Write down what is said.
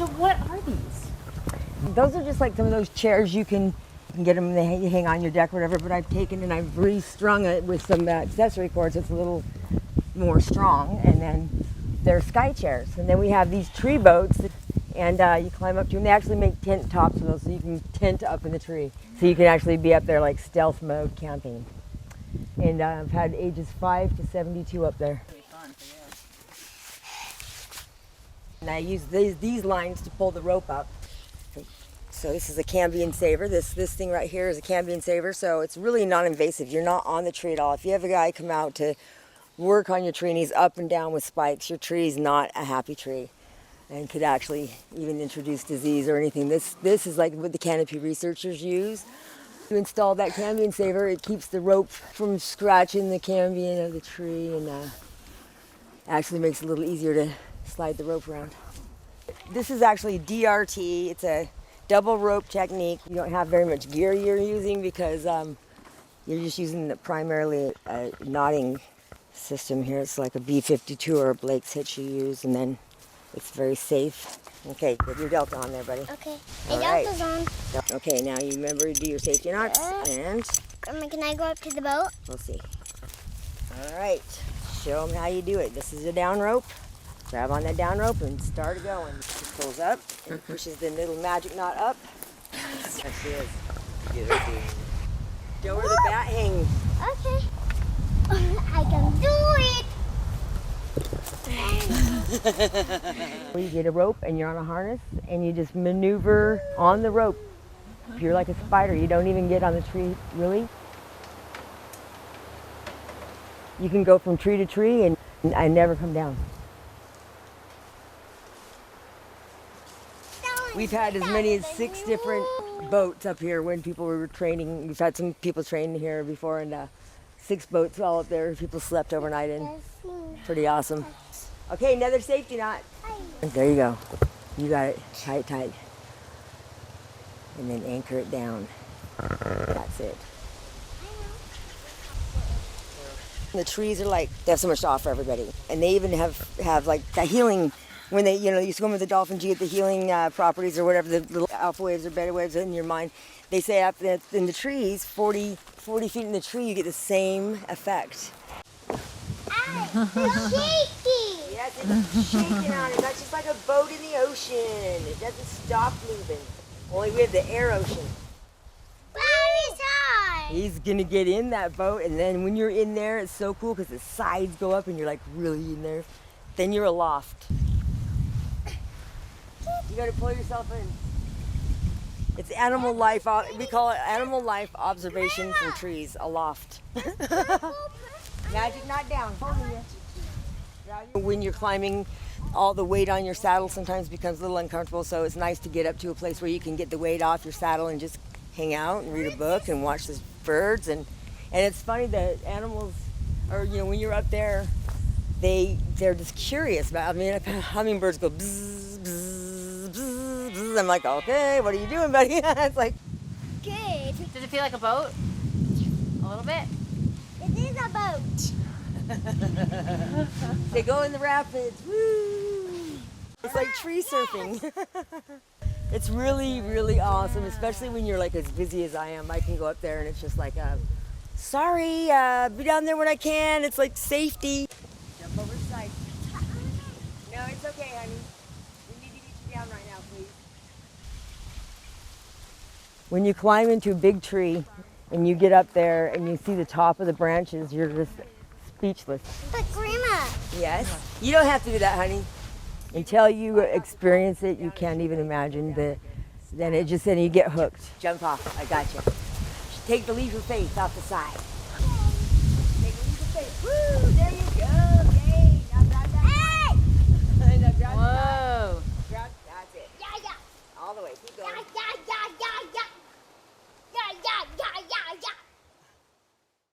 So what are these? Those are just like some of those chairs you can get them, they hang on your deck or whatever, but I've taken and I've restrung it with some accessory cords. It's a little more strong, and then they're sky chairs. And then we have these tree boats, and you climb up to them. They actually make tent tops for those, so you can tent up in the tree. So you can actually be up there like stealth mode camping. And I've had ages 5 to 72 up there. And I use these lines to pull the rope up. So this is a cambium saver. This thing right here is a cambium saver, so it's really non-invasive. You're not on the tree at all. If you have a guy come out to work on your tree and he's up and down with spikes, your tree is not a happy tree and could actually even introduce disease or anything. This is like what the canopy researchers use. To install that cambium saver, it keeps the rope from scratching the cambium of the tree, and actually makes it a little easier to slide the rope around. This is actually DRT. It's a double rope technique. You don't have very much gear you're using because you're just using primarily a knotting system here. It's like a B52 or a Blake's hitch you use, and then it's very safe. Okay, get your Delta on there, buddy. Okay, All my right. Delta's on. Okay, now you remember to do your safety knots, and Can I go up to the boat? we'll see. All right, show them how you do it. This is a down rope. Grab on that down rope and start going. She pulls up and pushes the little magic knot up. There she is. Show her the bat hang. Okay. I can do it. You get a rope and you're on a harness and you just maneuver on the rope. You're like a spider. You don't even get on the tree, really. You can go from tree to tree and I never come down. We've had as many as 6 different boats up here when people were training. We've had some people train here before, and 6 boats all up there. People slept overnight in. Pretty awesome. Okay, another safety knot. There you go. You got it. Tight, tight. And then anchor it down. That's it. The trees are like, they have so much to offer everybody. And they even have like that healing. When they, you swim with the dolphins, you get the healing properties or whatever, the little alpha waves or beta waves in your mind. They say up in the trees, 40 feet in the tree, you get the same effect. It's shaky. Yes, it's shaking on it. That's just like a boat in the ocean. It doesn't stop moving. Only we have the air ocean. Very high. He's gonna get in that boat, and then when you're in there, it's so cool because the sides go up and you're like really in there. Then you're aloft. You gotta pull yourself in. It's animal life, we call it animal life observation from trees, aloft. Magic knot down, holding you. When you're climbing, all the weight on your saddle sometimes becomes a little uncomfortable, so it's nice to get up to a place where you can get the weight off your saddle and just hang out and read a book and watch the birds. And it's funny that animals, or when you're up there, they're just curious about, hummingbirds go bzzz, bzzz, bzzz, bzzz. I'm like, okay, what are you doing, buddy? It's like, Good. Does it feel like a boat? A little bit? It is a boat. they go in the rapids. Woo! It's like tree surfing. It's really, really awesome, especially when you're like as busy as I am. I can go up there and it's just like, sorry, be down there when I can. It's like safety. Jump over the side. No, it's okay, honey. We need to get you down right now, please. When you climb into a big tree and you get up there and you see the top of the branches, you're just speechless. But Grandma. Yes? You don't have to do that, honey. Until you experience it, you can't even imagine then you get hooked. Jump off, I got you. Take the leap of faith off the side.